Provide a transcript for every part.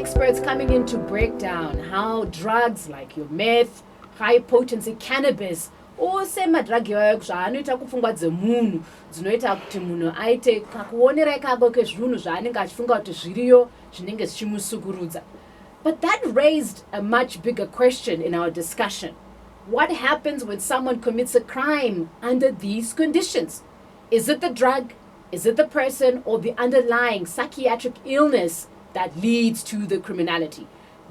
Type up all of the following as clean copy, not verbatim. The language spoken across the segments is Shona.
experts coming in to break down how drugs like your meth, high potency cannabis, ose madragi zvaanoita kupfungwa dzemunhu dzinoita kuti munhu aite kakuonera ikako kezvinhu zvaanenge achifunga kuti zviriyo zvinenge zvichimusukurudza. But that raised a much bigger question in our discussion. What happens when someone commits a crime under these conditions? Is it the drug, is it the person, or the underlying psychiatric illness that leads to the criminality?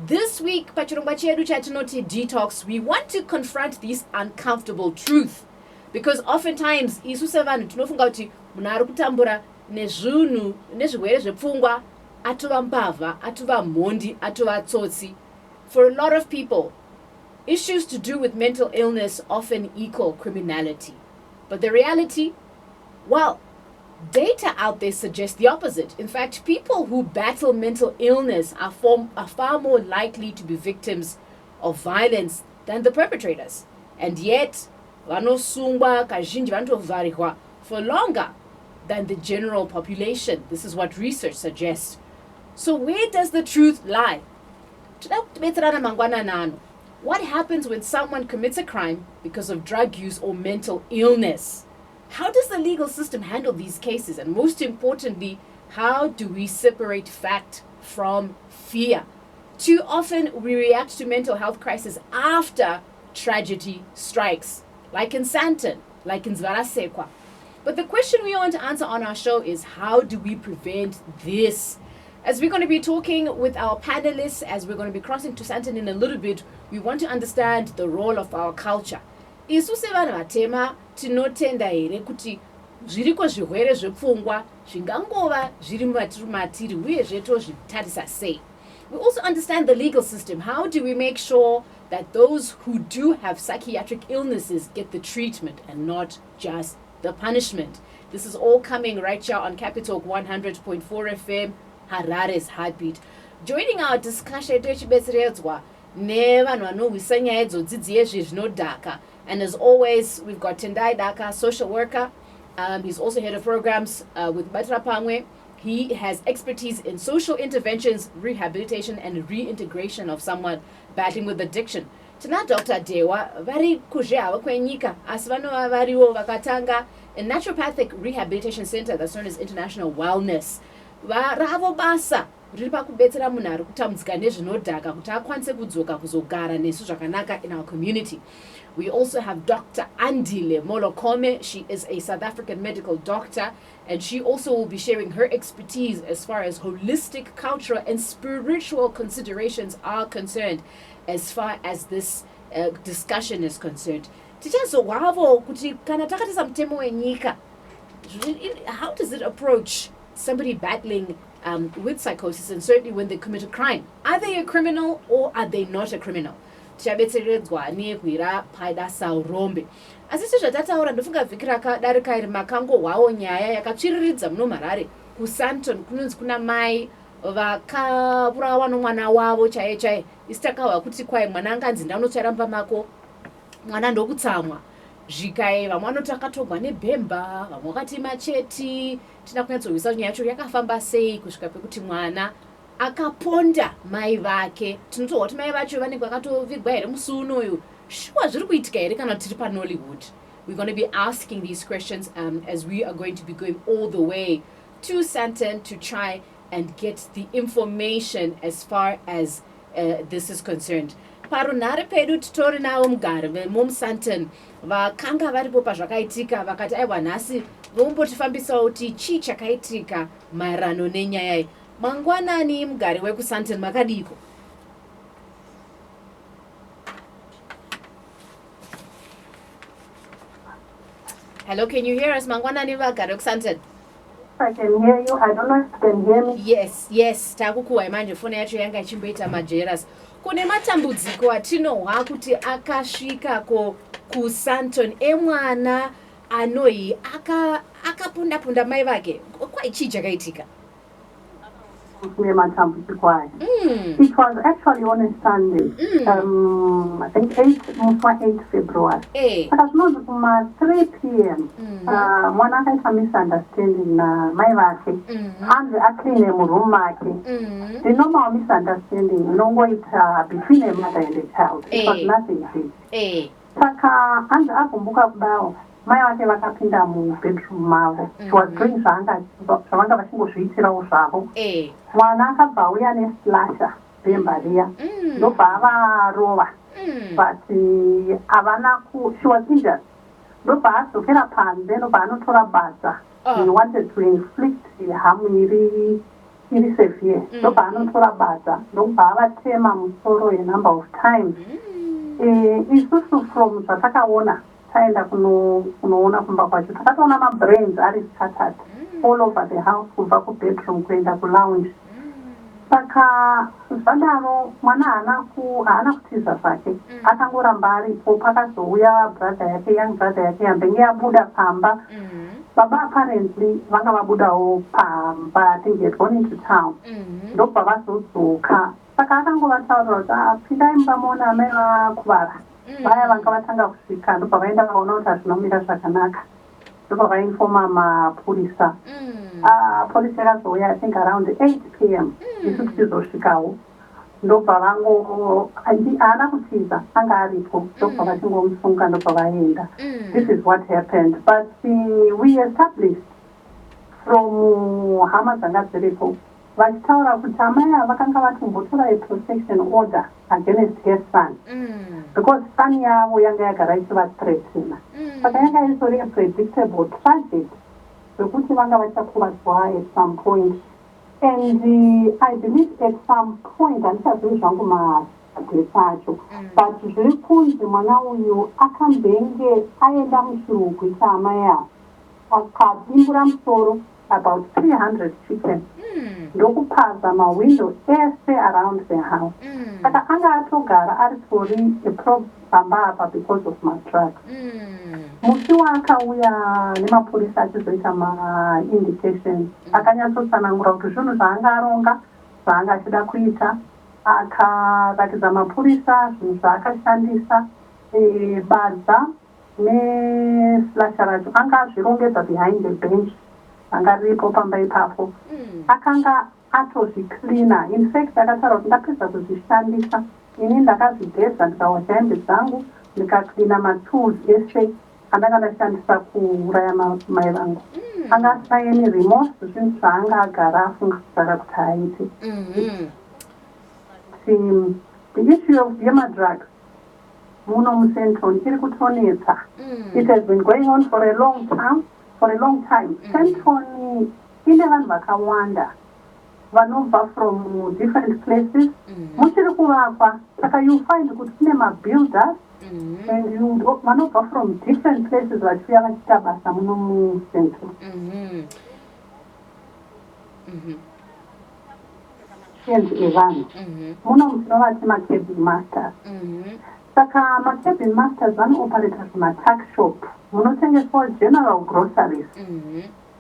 This week, pachirongwa chedu chatinoti Detox, we want to confront this uncomfortable truth. Because oftentimes, isu sevanhu tinofunga kuti munhu ari kutambura nezvinhu nezvirwere zvepfungwa atova mbavha, atova mhondi, atova tsotsi. For a lot of people, issues to do with mental illness often equal criminality. But the reality, well, data out there suggests the opposite. In fact, people who battle mental illness are far more likely to be victims of violence than the perpetrators. And yet, vanosungwa kazhinji vanotovharirwa for longer than the general population. This is what research suggests. So where does the truth lie? What happens when someone commits a crime because of drug use or mental illness? How does the legal system handle these cases? And most importantly, how do we separate fact from fear? Too often we react to mental health crisis after tragedy strikes, like in Santon, like in Zvarasekwa. But the question we want to answer on our show is, how do we prevent this? As we're going to be talking with our panelists, as we're going to be crossing to Santon in a little bit, we want to understand the role of our culture. Isu sevanhu vatema tinotenda here kuti zviriko zvirwere zvepfungwa zvingangova zviri matiri uyezve tozvitarisa sei. We also understand the legal system. How do we make sure that those who do have psychiatric illnesses get the treatment and not just the punishment? This is all coming right here on Capital 100.4 FM, Harare's Heartbeat. Joining our discussion, and as always, we've got Tendai Daka, social worker. He's also head of programs with Mubatirapamwe. He has expertise in social interventions, rehabilitation, and reintegration of someone battling with addiction. Tana Dr. Dewa, vari kuzheava kwenyika, asvanova variwo vakatanga a naturopathic rehabilitation center that's known as International Wellness. Varavo basa riri pakubetsera munhu ari kutambudzika nezvinodhaka kuti akwanise kudzoka kuzogara nesu zvakanaka in our community. We also have Dr. Andile Molokome. She is a South African medical doctor, and she also will be sharing her expertise as far as holistic, cultural, and spiritual considerations are concerned as far as this discussion is concerned. How does it approach somebody battling with psychosis, and certainly when they commit a crime? Are they a criminal or are they not a criminal? Tichabetseredzwa nekuira paida saurombe. Asi sezvatataura ndofunga vhiki rakadarika iri makangohwawo nyaya yakatsviriridza muno Harare. KuSanton kunonzi kuna mai vakaburawa nomwana wavo chaiye chaiye. Isi takahwa kuti kwai mwana anganzi ndanotsvaira mumba mako, mwana ndokutsamwa. Zvikai vamwe vanoti akatogwa nebhemba, vamwe vakati macheti. Tina kunyatsorwisa nyaya yacho yakafamba sei kusvika pekuti mwana akaponda mai vake. Tinotohwa kuti mai vacho vanenge vakatovigwa here musi unoyu. Shuwa zviri kuitika here kana tiri paNollywood? We're going to be asking these questions as we are going to be going all the way to Santon to try and get the information as far as this is concerned. Parunare pedu titori navo mugari vemuSanton vakanga varipo pazvakaitika vakati aiwa nhasi vombotifambisawo kuti chii chakaitika maererano nenyaya iyi. Mangwanani mugari wekuSanton makadiko? Hello, can you hear us, Mangwanani vagari wekuSanton? I can hear you. I don't know if you can hear me. Yes. Takukuwa manje foni yacho yanga ichimboita majeras. Kune matambudziko atinohwa kuti akasvika kuSanton emwana anoi akaponda mai vake. Kwai chii chakaitika? It was actually on a Sunday. I think 8 February. But not 3 p.m. One of us misunderstanding my wife and actually in room the normal misunderstanding no wait between a mother and a child. It was nothing big. Saka and akumbuka kudao mai wake vakapinda mubedroom mavo. She was doing zvanga vachingozviitirawo zvavo. Mwana akabva auya neslasha bhemba riya ndobva avarova but havana she was injured ndobva adzokera panze ndobva anotora badza. He wanted to inflict harm iri severe ndobva anotora badza ndobva avatema musoro a number of times. Isusu from zvatakaona taenda kunoona kumba kwacho takatoona mabrains ari scattered all over the house kubva kubedroom kuenda kulounge. Saka zvadaro mwana haana kutiza zvake akangoramba aripo. Pakazouya young brother yake yambenge yabuda pamba. Baba apparently vanga vabudawo pamba. I think he had gone into town. Ndobva vazodzoka saka akangovataurira kuti pindai mumba muone amai vakuvara. Vaya vanga vatanga kusvika ndobva vaenda vaona kuti hazvinomira zvakanaka ndobva vainfoma mapurisa. Polisi yakazouya I think around 8 p.m. isu tichizosvikawo ndobva haana kutiza anga aripo ndobva vachingomusunga ndobva vaenda. This is what happened, but we established from hama dzanga dziripo vachitaura kuti amai ava vakanga vatombotora a protection order against her son because son yavo yanga yagara ichivathreatina. Saka yanga isori a predictable tragedy zvekuti vanga vachakuvadzwa at some point, and I believe at some point handichazivi zvangu madheta acho but zviri kunzi mwana uyu akambenge aenda muchirugwi chaamai avo akadimbura musoro about 300 chicken ndokupaza mawindow ese around the house. Saka anga atogara ari tori pamba apa because of my drugs. Musi waakauya nemapurisa achizoita ma-indication akanyatsotsanangura kuti zvinhu zvaanga aronga zvaanga achida kuita. Akaratidza mapurisa zvinhu zvaakashandisa badza neslasha racho anga azvirongedza behind the bench anga riripo pamba ipapo. Akanga atozvicleana. In fact akataura kuti ndapedza kuzvishandisa ini ndakazvidhedza ndikawasha hembe dzangu ndikacleana matools ese andanga ndashandisa kuuraya mai vangu. Anga asina any remorse zvinhu zvaanga agara afungisisa kuti aite. The issue of yemadrugs muno muCentron iri kutonetsa. It has been going on for a long time. Centron ine vanhu vakawanda vanobva from different places muchiri kuvakwa. Saka you find kuti kune mabuilders and vanobva from different places vachiuya vachiita basa muno muCentron. Evanhu muno muchinovati macabin masters. Saka macabin masters vanooperator zvematax shop munotengeswa general groceries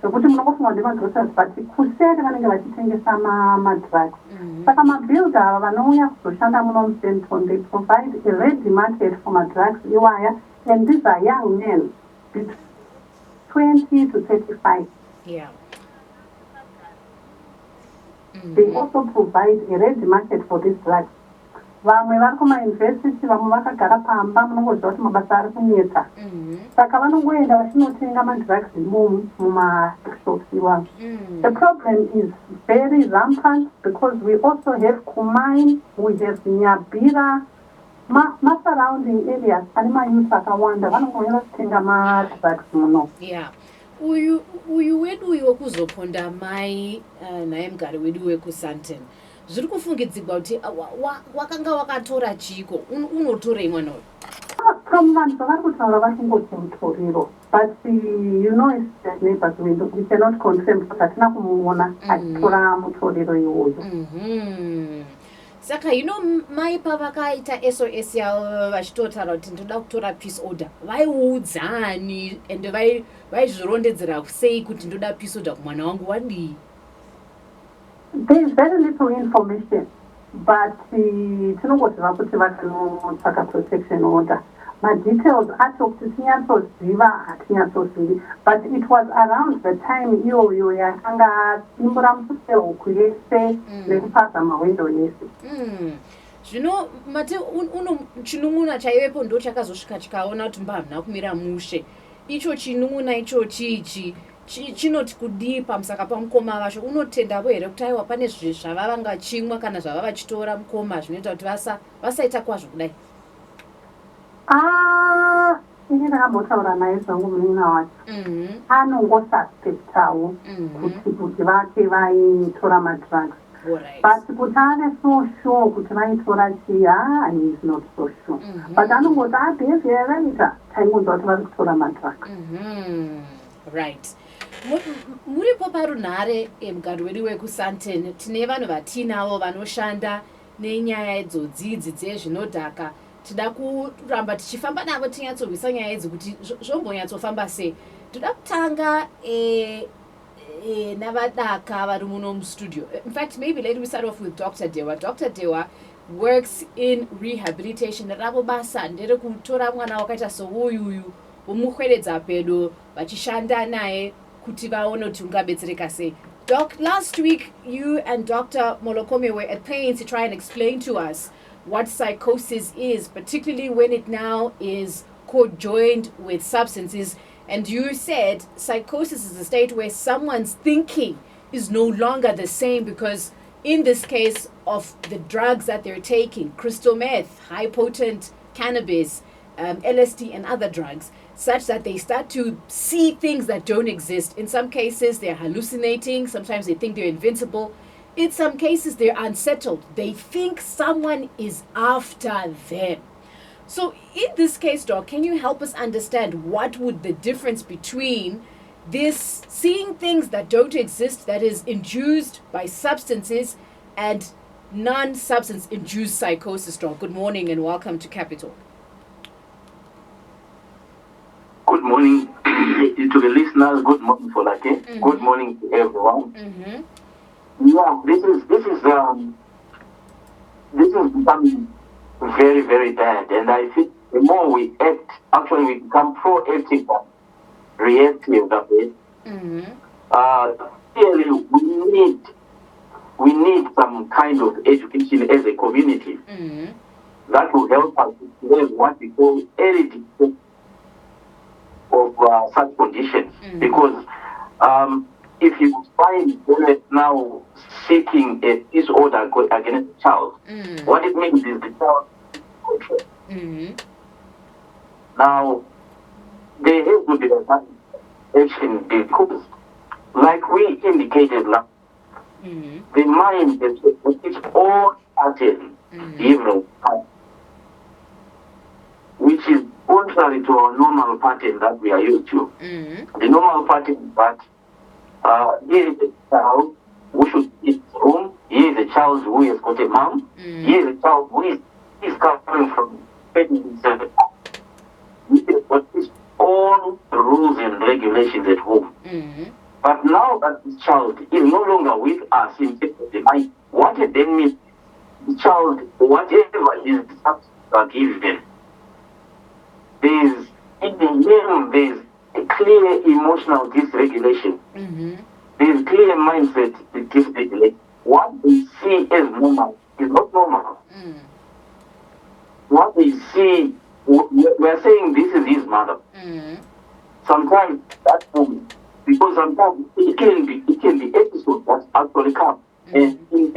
zvokuti munongofunga kuti magroceries but kuseri vanenge vachitengesa madrugs. Saka mabuilder ava vanouya kuzoshanda muno muCentron, they provide a ready market for madrugs iwaya, and these are young men between 20 to 35. They also provide a ready market for these drugs. Vamwe vari kumauniversity, vamwe vakagara pamba, munongoziva kuti mabasa ari kunetsa. Saka vanongoenda vachinotenga madrugs mumashops iwawo. The problem is very rampant because we also have Kumain, we have Nyabira, surrounding areas ane mayouth akawanda vanongouya vachitenga madrugs muno. Uyu wedu wekuzoponda mai naye mugari wedu wekuSanton zviri kufungidzirwa kuti wakanga wakatora chiko unotorei mwana uyu? From vanhu vavari kutaura vachingoti mutoriro, but you know it's the neighbors we cannot confirm kuti hatina kumuona achitora mutoriro iwoyo. Saka mai pavakaita SOS yavo vachitotaura kuti ndoda kutora peace order, vaiudzani ende vaizvirondedzera sei kuti ndoda peace order kumwana wangu wadii? there's very little information, but tinogoziva kuti vakanotsvaka protection order. Madetails acho kuti tinyatsoziva hatinyatsozivi, but it was around the time iyoyo yakanga dimbura mususe huku yese nekupaza mawindo yese. Zvino mate uno chinun'una chaivepo ndo chakazosvika chikaona kuti mbamna kumira mushe. Icho chinun'una icho chichi chinoti kudii pamusaka pamukoma vacho. Unotendavo here kuti aiwa pane zvavava ngachimwa kana zvavava vachitora mukoma zvinoita kuti vasaita kwazvo kudai? Ini ndakambotaura naye zvangu munin'ina wacho. Anongosuspectawo kuti vake vaitora madrugs. But kuti ave so sure kuti vaitora chii, he is not so sure. But anongoti behavior yavaita taingonzwa kuti vari kutora madrugs. Right. Muripo parunhare mugaro wedu wekuSanten tine vanhu vatinavo vanoshanda nenyaya idzodzidzi dzezvinodhaka. Tida kuramba tichifamba navo tinyatsorwisa nyaya idzi kuti zvombonyatsofamba sei. Toda kutanga navadaka vari muno mustudio. In fact, maybe let me start off with Dr. Dewa. Dr. Dewa works in rehabilitation. Ravo basa ndere kutora mwana wakaita souyuyu womukhweredza pedo vachishanda naye kuti vaone kuti ungabetsereka sei. Doc, last week you and Dr. Molokome were at pains to try and explain to us what psychosis is, particularly when it now is co-joined with substances. And you said psychosis is a state where someone's thinking is no longer the same because in this case of the drugs that they're taking, crystal meth, high potent cannabis, LSD and other drugs, such that they start to see things that don't exist. In some cases, they're hallucinating. Sometimes they think they're invincible. In some cases, they're unsettled. They think someone is after them. So in this case, Doc, can you help us understand what would the difference between this seeing things that don't exist, that is induced by substances, and non-substance induced psychosis, Doc? Good morning and welcome to Capital. Good morning to the listeners. Good morning, Folake. Good morning to everyone. Yeah, this is becoming very, very bad, and I think the more we act, actually we become proactive and reactive of it. Clearly, we need some kind of education as a community that will help us to have what we call early detection of such conditions, because if you find them now seeking a disorder against a child, what it means is the child is control. Now, there has to be a action because, like we indicated last, the mind is its own pattern, even which is contrary to our normal pattern that we are used to. The normal pattern is that here is a child who should eat room, here is a child who has got a mom, here is a child who is coming from which has got his own rules and regulations at home. But now that this child is no longer with us in the mind, what it then means, the child, whatever is given, there's in the name there's a clear emotional dysregulation. There's clear mindset dysregulation. What they see as normal is not normal. What they see, we're saying this is his mother. Sometimes that's moment, because sometimes it can be episode that actually come, and in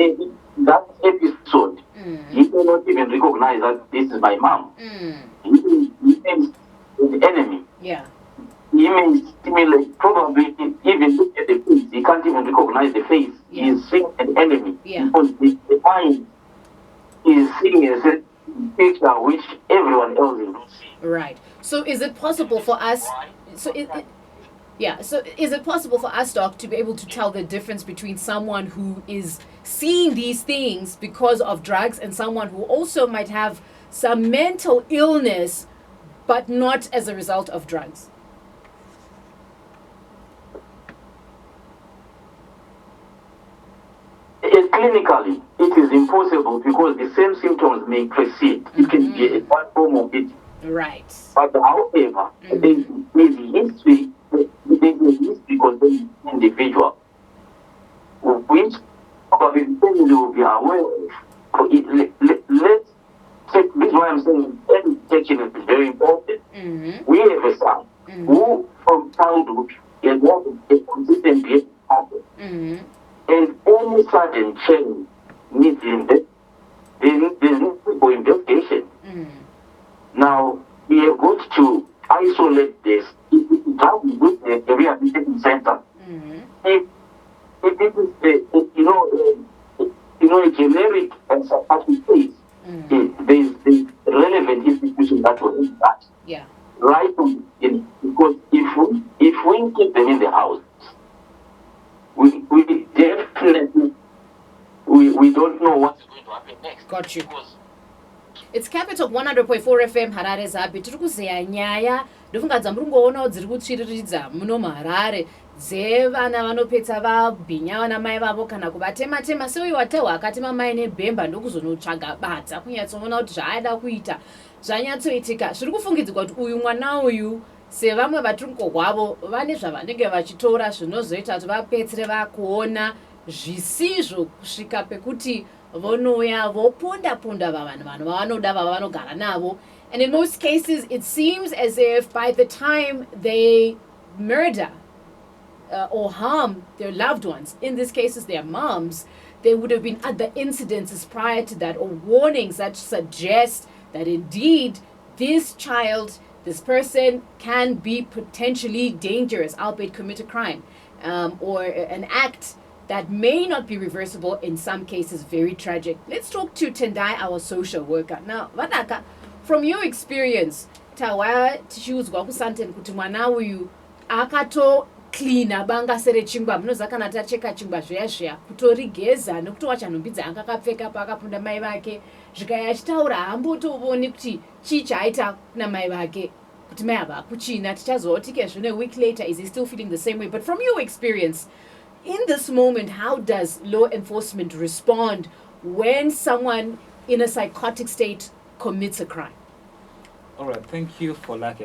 that episode, he cannot even recognize that this is my mom. He may the enemy. Yeah. He may stimulate, probably even look at the face. He can't even recognize the face. Yeah. He is seeing an enemy. Yeah. Because the mind is seeing a picture which everyone else is not seeing. Right. So is it possible for us? So is it possible for us, Doc, to be able to tell the difference between someone who is seeing these things because of drugs and someone who also might have some mental illness, but not as a result of drugs? clinically, it is impossible because the same symptoms may precede. It can be one form of it. Right. But however, there is history concerning individual, which probably will be aware of. Let's take this is why I'm saying education is very important. We have a son who from childhood has had a consistent behavior pattern. And any sudden change needs there's need for investigation. Now, we have got to isolate this. If it is done with a rehabilitation center, if it is a generic and psychiatric case, there's relevant institution that will do that. Yeah. Right from the beginning. Because if we keep them in the house, we definitely we don't know what's going to happen next. Got you. It's Capital 100.4 FM Harare Zabi. Tiri kuzeya nyaya ndofungadza muri kungoona dziri kutsviriridza muno muHarare dzevana vanopedza vabhinya vana mai vavo kana kuvatema-tema seuyo watehwa akatema mai nebhemba ndokuzonotsvaga badza kunyatsoona kuti zvaaida kuita zvanyatsoitika. Zviri kufungidzwa kuti uyu mwana uyu sevamwe vaturiko hwavo vane zvavanenge vachitora zvinozoita kuti vapedzere vakuona zvisizvo kusvika pekuti vonouya voponda-ponda vanhu vavanoda vavanogara navo. And in most cases it seems as if by the time they murder or harm their loved ones, in these cases their moms, there would have been other incidences prior to that or warnings that suggest that indeed this child, this person can be potentially dangerous, albeit commit a crime or an act that may not be reversible, in some cases very tragic. Let's talk to Tendai, our social worker. Now, Vanaka, from your experience, tawa tichiudzwa kusanten kuti mwana uyu akato cleana banga sere chingwa munoza kana tacheka chingwa zviya kutorigeza nekuti wachanhumbidza anga akapfeka paakapunda mai vake zvikaya achitaura hambotovoni kuti chii chaaita kuna mai vake kuti mai ava kuchina tichazotike zvine a week later is he still feeling the same way. But from your experience in this moment, how does law enforcement respond when someone in a psychotic state commits a crime? All right, thank you for that.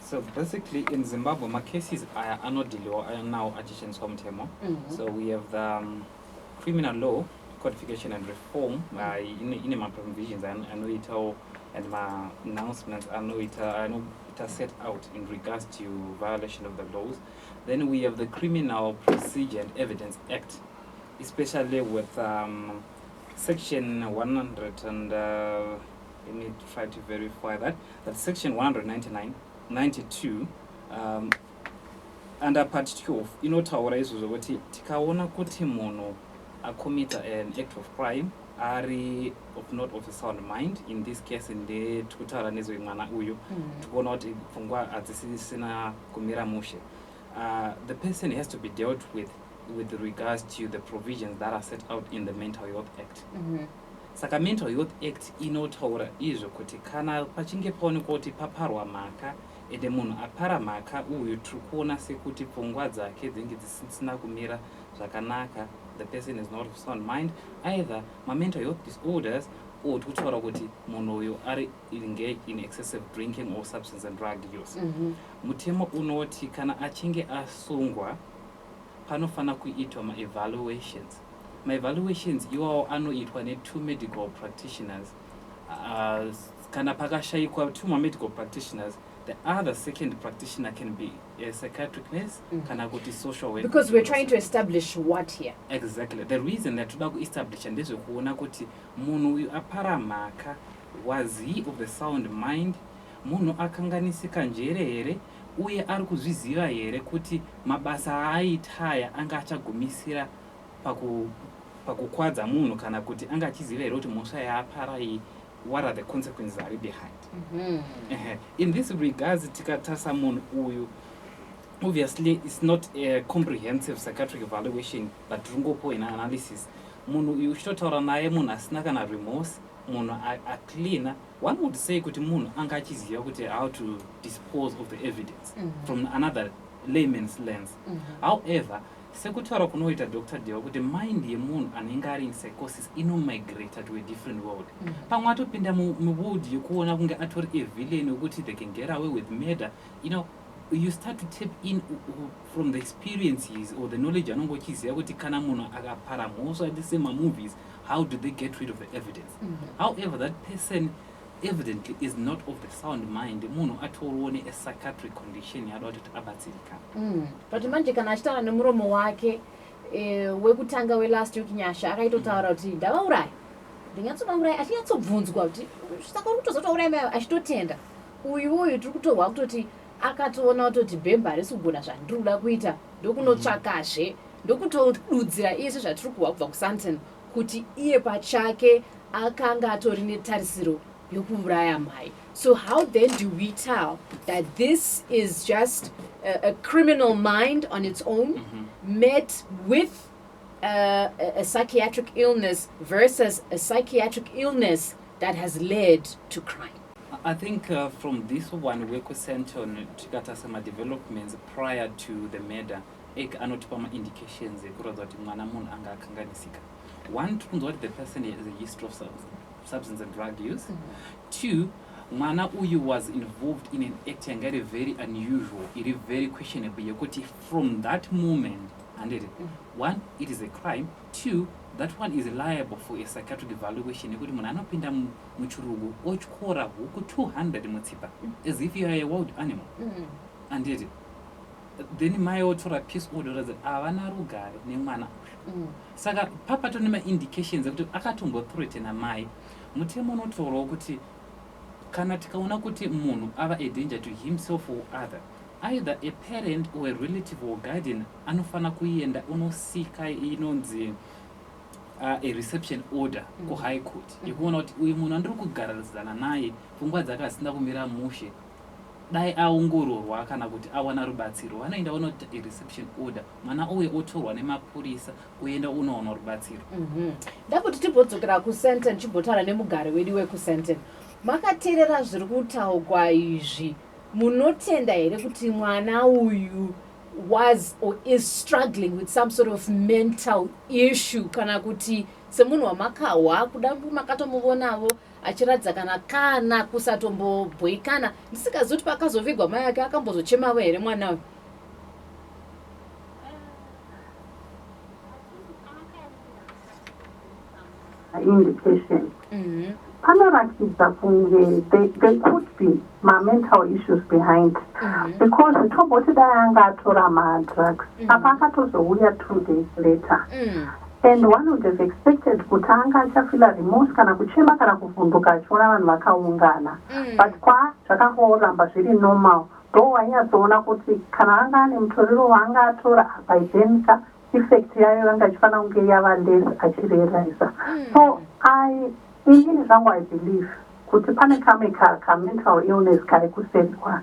So basically, in Zimbabwe, my cases are not the law, are now additions from Temo. So we have the criminal law codification and reform in my provisions. I know it all, and my announcements. I know it are set out in regards to violation of the laws. Then we have the Criminal Procedure and Evidence Act, especially with Section 100 and let me try to verify that. That's Section 199, 92, under Part 2 inotaura izvozvo kuti tikaona kuti munhu akomita an act of crime ari not of a sound mind, in this case ndekutaura nezvemwana uyu tikuona kuti pfungwa hadzisisina kumira mushe. The person has to be dealt with regards to the provisions that are set out in the Mental Health Act. Saka Mental Health Act inotaura izvo kuti kana pachinge paonekwa kuti paparwa mhaka ende munhu apara mhaka uyu tiri kuona sekuti pfungwa dzake dzinenge dzisina kumira zvakanaka, the person is not of sound mind, either mental health disorders or kutaura kuti munhu uyu ari engaged in excessive drinking or substance and drug use. Mutemo unoti kana achinge asungwa panofana kuitwa ma-evaluations. Ma-evaluations iwawo anoitwa ne2 medical practitioners. Kana pakashayikwa 2 medical practitioners, the other second practitioner can be a psychiatric nurse, kana kuti social worker. Because we're trying to establish what here? Exactly. The reason that toda ku-establish ndezvekuona kuti munhu uyu apara mhaka, was he of the sound mind, munhu akanganisika njere here, uye ari kuzviziva here kuti mabasa aaitaya anga achagumisira pakukwadza munhu kana kuti anga achiziva here kuti mhosva yaapara iyi, what are the consequences are behind. In this regards, tikatasa munhu uyu, obviously it's not a comprehensive psychiatric evaluation, but rungopo in analysis. Munhu uyu uchitotaura naye munhu asina kana remorse, munhu acleaner, one would say kuti munhu anga achiziva kuti how to dispose of the evidence from another layman's lens. However, sekutaura kunoita Dr. Deo kuti mind yemunhu anenge ari in psychosis migrate to a different world. Pamwe atopinda muworld yekuona kunge atori a villain wekuti they can get away with murder. You start to tap in from the experiences or the knowledge anongo chiziva kuti kana munhu akapara mhosva movies, how do they get rid of the evidence? However, that person evidently is not of the sound mind. Munhu atorione a psychiatric condition yada kuti abatsirikana. But manje kana achitaura nemuromo wake wekutanga last week nyasha akaitotaura kuti ndavauraya ndingatsomauraya achiyatsobvunzwa kuti saka uri kutozotouraya mai achitotenda uyu tiri kutorwa kutoti akatoona kutoti bhemba harisi kugona zvandiri kuda kuita ndokunotsvakazve ndokutodudzira isi zvatiri kuhwa kubva kusanten kuti iye pachake akanga atori netarisiro yokuuraya mai. So how then do we tell that this is just a criminal mind on its own met with a psychiatric illness versus a psychiatric illness that has led to crime? I think from this one we could send on some developments prior to the murder. Anotipama indications that anga akanganisika. One, the person has a history of substance and drug use. Two, mwana uyu was involved in an act yangari very unusual, it is very questionable. From that moment, and one, it is a crime. Two, that one is liable for a psychiatric evaluation. Yekuti munhu anopinda muchirugu ochikora huku 200 mutsipa as if you are a wild animal. And then mai otora peace order that avana rugare nemwana. Saka papato nema indications ekuti akatombothreatena mai. Mutemo unotaurawo kuti kana tikaona kuti munhu ava a danger to himself or other, either a parent or a relative or guardian anofana kuenda unosika inonzi a reception order ku high court yekuona kuti uyu munhu andiri kugarazana naye pfungwa dzakasina kumira mushe dai aongororwa kana kuti awana rubatsiro vanoenda unoti a reception order mwana uye otorwa nemapurisa kuenda unoona rubatsiro. Ndakuti tibodzokera kusenten chibotara nemugari wedu wekusenten makateerera zviri kutaurwa izvi munotenda here kuti mwana uyu was or is struggling with some sort of mental issue kana kuti semunhu wamakahwa kuda makatomuonavo achiratidza kana kusatombobhoikana ndisikazoti pakazovigwa mai ake akambozochemawo here mwana uyu? Indication. Panoratidza kunge there could be mental issues behind because toboti dai anga atora madrugs apa akatozouya 2 days later and one would have expected kuti anga achafila remorse kana kuchema kana kuvhunduka achiona vanhu vakaungana but zvakangoramba zviri normal ndo wanyatsoona kuti kana anga ane mutoriro waanga atora by then effect yayo vanga achifanira kunge yava less achirealiza. So inini zvangu I believe kuti pane ka mental illness kari kusendwa.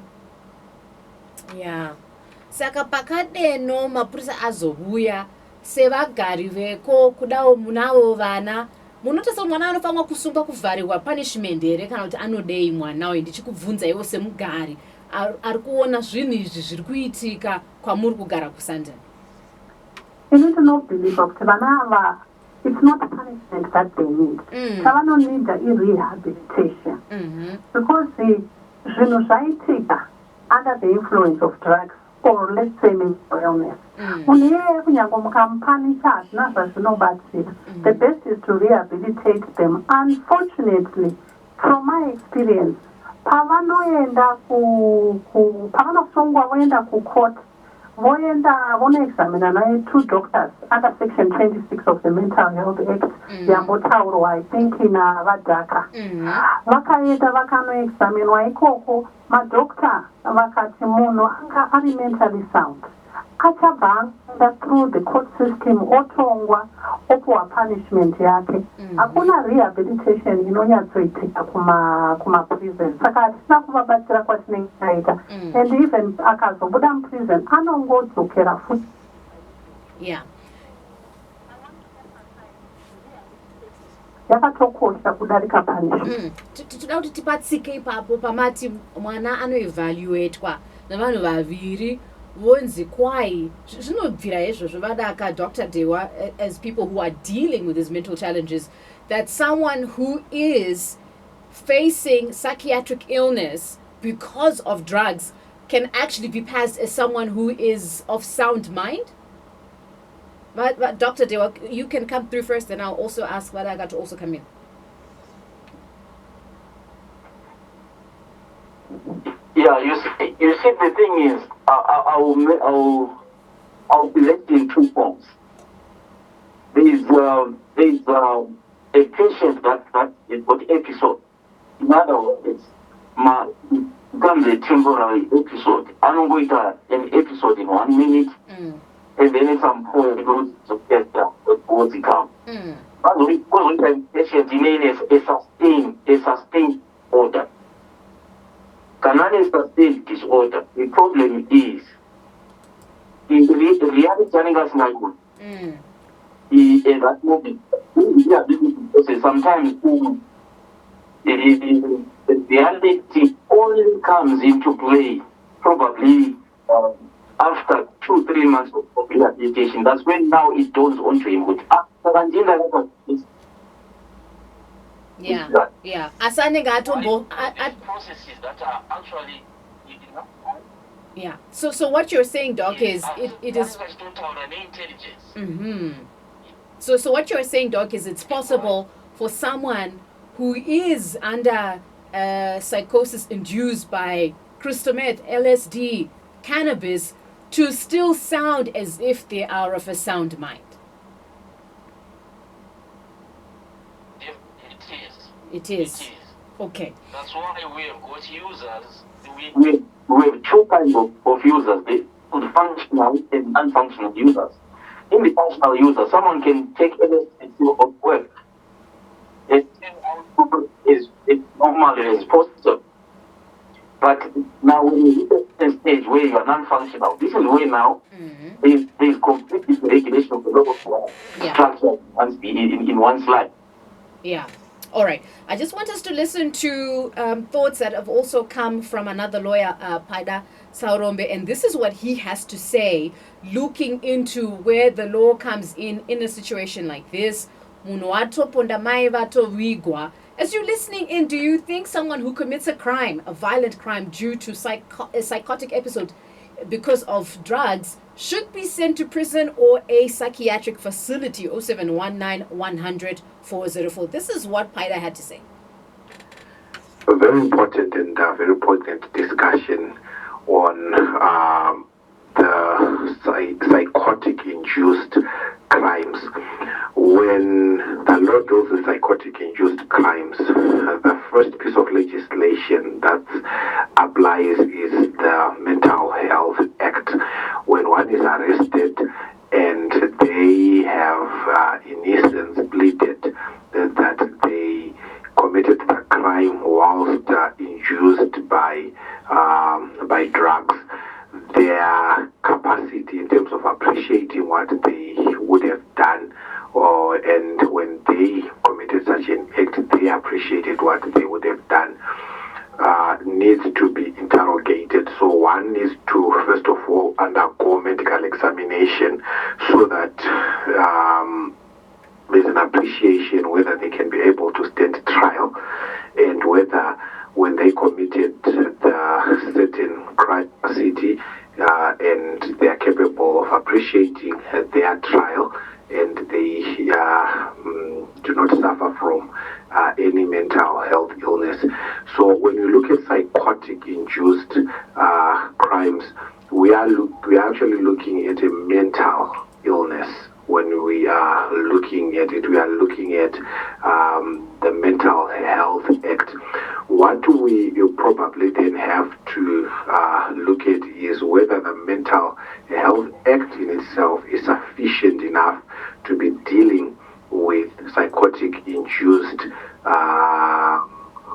Saka pakadeno mapurisa azobuya sevagari veko kudawo munavo vana munotasa mwana anofanwa kusunga kuvharirwa punishment here kana kuti anodei mwana uyu ndichikubvunza iwo semugari ari kuona zvinhu izvi zviri kuitika kwamuri kugara kuSandton? Inini ndinobhiliva kuti vana ava it's not punishment that they need. Chavanonida rehabilitation. Because zvinhu zvaitika under the influence of drugs or let's say mental illness. Munhu iyeye kunyange mukamupanisha hazvina zvazvinobatsira. The best is to rehabilitate them. Unfortunately, from my experience, pavanoenda pavanosungwa voenda kucourt vonoexamina naye 2 doctors under section 26 of the Mental Health Act yambotaurwa I think navadhaka vakaenda vakanoexaminwa ikoko madoctor vakati munhu anga ari mentally sound achabva aenda through the court system otongwa opuwa punishment yake hakuna rehabilitation inonyatsoitika kumaprison saka hatina kuvabatsira kwatinenge taita and even akazobuda muprison anongodzokera futi. Yakatokosha kudarika punishment. Tinoda kuti tipatsike ipapo pamati mwana anoevaluatwa navanhu vaviri vonzi kwai zvinobvira izvozvo vadaka Dr. Dewa, as people who are dealing with these mental challenges, that someone who is facing psychiatric illness because of drugs can actually be passed as someone who is of sound mind? But Dr. Dewa, you can come through first, and I'll also ask Vadaka to also come in. Yeah, you see, the thing is, I'll be left in two forms. There's a patient that has got episode. In other words, comes a temporary episode. I'm going to an episode in 1 minute, and then at some point it goes to get the come. But because we can patient in a sustained order. Canal sustain disorder. The problem is in the reality telling us like that movie. Sometimes the reality only comes into play probably after 2-3 months of rehabilitation. That's when now it dawns onto him. But after yeah. Asane gatombo processes that are actually yeah. So what you're saying, Doc, is it is So what you're saying, Doc, is it's possible for someone who is under psychosis induced by crystal meth, LSD, cannabis, to still sound as if they are of a sound mind. It is. Okay. That's why we have got users. We have two kinds of users, the functional and unfunctional users. In the functional user, someone can take LSD of work. It is normally as possible. But now when you get to the stage where you are non-functional, this is where now there is complete regulation of the level structure in one's life. Yeah. All right. I just want us to listen to thoughts that have also come from another lawyer, Paida Saurombe, and this is what he has to say, looking into where the law comes in a situation like this. As you're listening in, do you think someone who commits a crime, a violent crime due to a psychotic episode because of drugs, should be sent to prison or a psychiatric facility? 0719 100 404. This is what Paida had to say. A very important and very important discussion on the psychotic-induced crimes. When the law deals with psychotic-induced crimes, the first piece of legislation that applies is the Mental Health Act. When one is arrested and they have, in essence, pleaded that they committed the crime whilst induced by drugs, their capacity in terms of appreciating what they would have done, and when they committed such an act, they appreciated what they would have done, needs to be interrogated. So one needs to, first of all, undergo medical examination so that there's an appreciation whether they can be able to stand trial, and whether when they committed the certain crime city and they are capable of appreciating their trial, and they do not suffer from any mental health illness. So when you look at psychotic-induced crimes, we are actually looking at a mental illness. When we are looking at it, we are looking at the Mental Health Act. What we probably then have to look at is whether the Mental Health Act in itself is sufficient enough to be dealing with psychotic-induced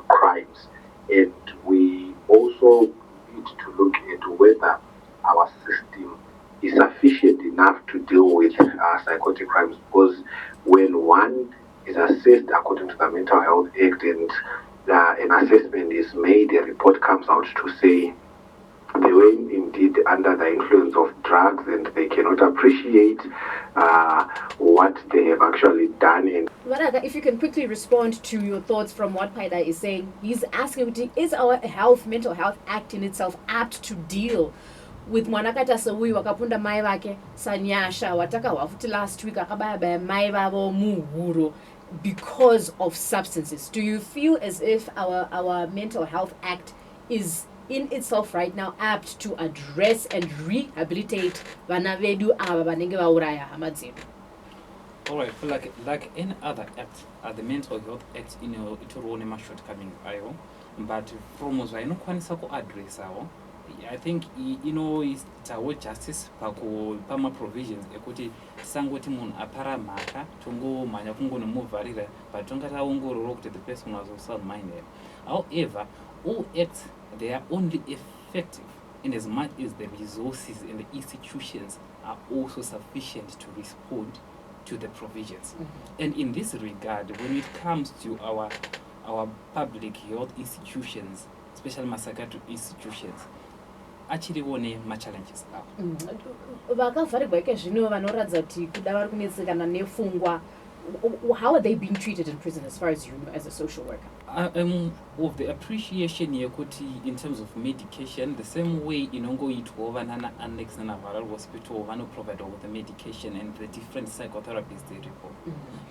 crimes. And we also need to look at whether our system is sufficient enough to deal with psychotic crimes, because when one is assessed according to the Mental Health Act and an assessment is made, a report comes out to say the way in indeed under the influence of drugs and they cannot appreciate what they have actually done. Varaga, if you can quickly respond to your thoughts from what Paida is saying. He's asking, is our mental health act in itself apt to deal with mwanakata sewuyi wakapunda mai vake sanyasha wataka wafuti last week akabaya mai vavo muhuro because of substances? Do you feel as if our mental health act is in itself right now apt to address and rehabilitate vana vedu ava vanenge vauraya hama dzedu? All right, like any other act, the mental health act, itoriwo nemashortcomings ayo, but from zvainokwanisa kuaddressawo, I think itawo justice pama provisions ekuti sangoti munhu apara mhaka tongomhanya kungonomuvharira but tongataongorora kuti the person was of sound mind. However, all acts, they are only effective in as much as the resources and the institutions are also sufficient to respond to the provisions. And in this regard, when it comes to our public health institutions, especially psychiatric institutions, actually one challenges avo vakavharirwa ike zvino vanoratidza kuti kuda vari kunetsekana nefungwa, how are they being treated in prison as far as you know as a social worker? Of the appreciation yekuti in terms of medication, the same way inongoitwawo vanana annex nanavararo hospital vanoprovide with the medication and the different psychotherapies they report.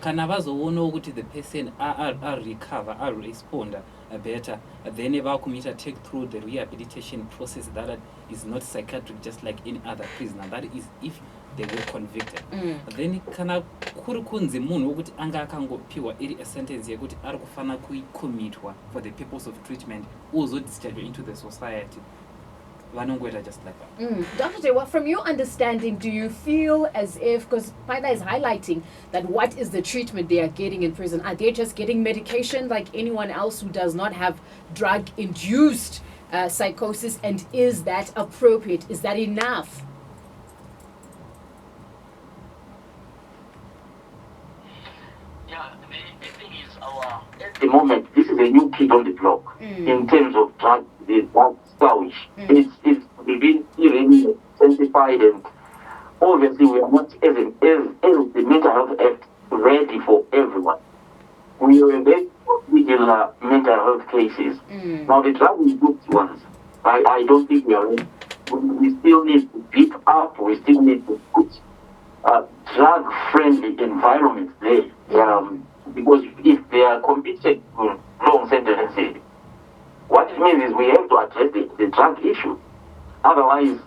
Kana vazoonawo kuti the person are recover, are responda better, then vakumita take through the rehabilitation process that is not psychiatric just like any other prisoner. That is if they were convicted. Then kana kuri kunzi munhu wokuti anga akangopiwa iri a sentence yekuti ari kufana kuikomitwa for the purpose of treatment also discharged into the society, vanongoita just like that. Dr. J, from your understanding, do you feel as if, because Paida is highlighting that what is the treatment they are getting in prison? Are they just getting medication like anyone else who does not have drug-induced psychosis, and is that appropriate? Is that enough? At the moment, this is a new kid on the block in terms of drug storage. It's been really intensified, and obviously we are not, as the Mental Health Act, ready for everyone. We are very regular mental health cases. Now the drug-induced ones, I don't think we are ready. We still need to beef up, we still need to put drug-friendly environments there. Because if they are convicted to long sentences, what it means is we have to address the drug issue. Otherwise,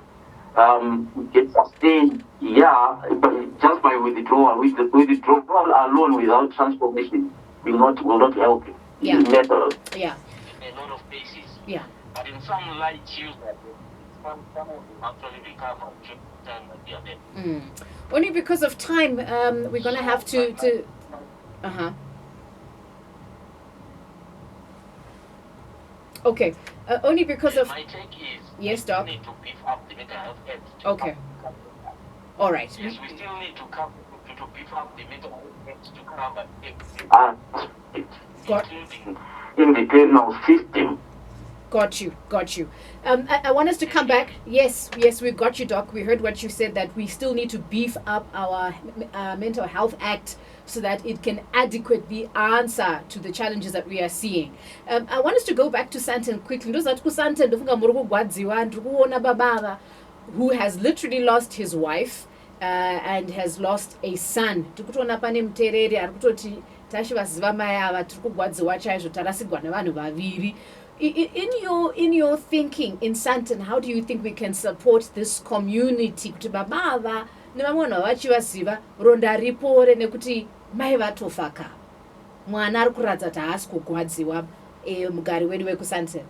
we get sustained, but just by withdrawal. Withdrawal alone without transformation will not help it. Yeah. In a lot of cases. Yeah. But in some light issues, some of them actually recover time that they are there. Only because of time, we're going to have to Okay. Only because of... My take is... Yes, Doc? We need to beef up the mental health act. Okay. All right. Yes, we still need to beef up the mental health act to cover including in the penal system. Got you. I want us to come back. Yes, we got you, Doc. We heard what you said, that we still need to beef up our Mental Health Act so that it can adequately answer to the challenges that we are seeing. I want us to go back to Santen quickly. Who has literally lost his wife and has lost a son. In your thinking in Santon, how do you think we can support this community? Kuti babava nevamwana vachivaziva ronda ripore nekuti mai vatofaka mwana ari kuratidza kuti haasi kugwadziwa mugari wedu wekuSanton.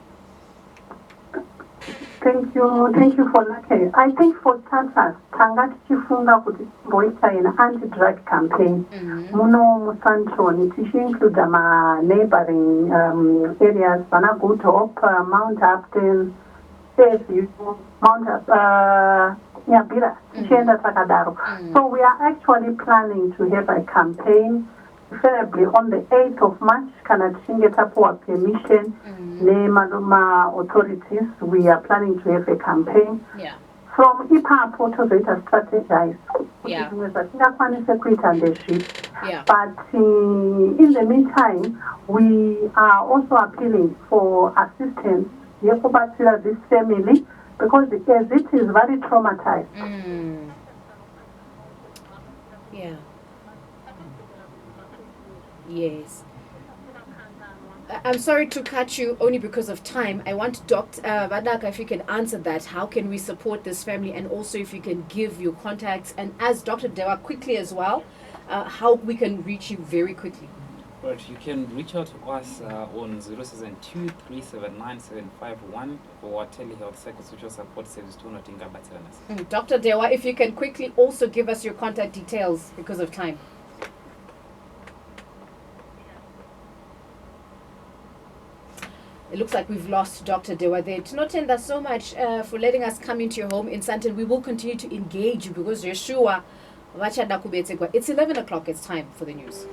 Thank you for that. I think for starters, tanga tichifunga kuti boita an anti-drug campaign. Muno muSanton tichinclude ma neighboring areas, Vana Good Hope, Mount Upton, Mount Nyabira, tichienda takadaro. So we are actually planning to have a campaign preferably on the 8th of March, kana tichinge tapuwa permission nemanoma authorities. We are planning to have a campaign. Yeah. From ipapo tozoita strategize. Yeah. Yeah. But in the meantime, we are also appealing for assistance yekubatsira this family because as it is very traumatized. Yeah. Yes. I'm sorry to cut you only because of time. I want Dr. Daka, if you can answer that. How can we support this family? And also if you can give your contacts. And as Dr. Dewa, quickly as well, how we can reach you very quickly. But you can reach out to us on 072-379-751 for our telehealth psychosocial support service to Notinga Batiranas. Dr. Dewa, if you can quickly also give us your contact details because of time. It looks like we've lost Dr. Dewa there. Tinotenda so much for letting us come into your home in Sandton. We will continue to engage you because Yeshua, it's 11 o'clock. It's time for the news.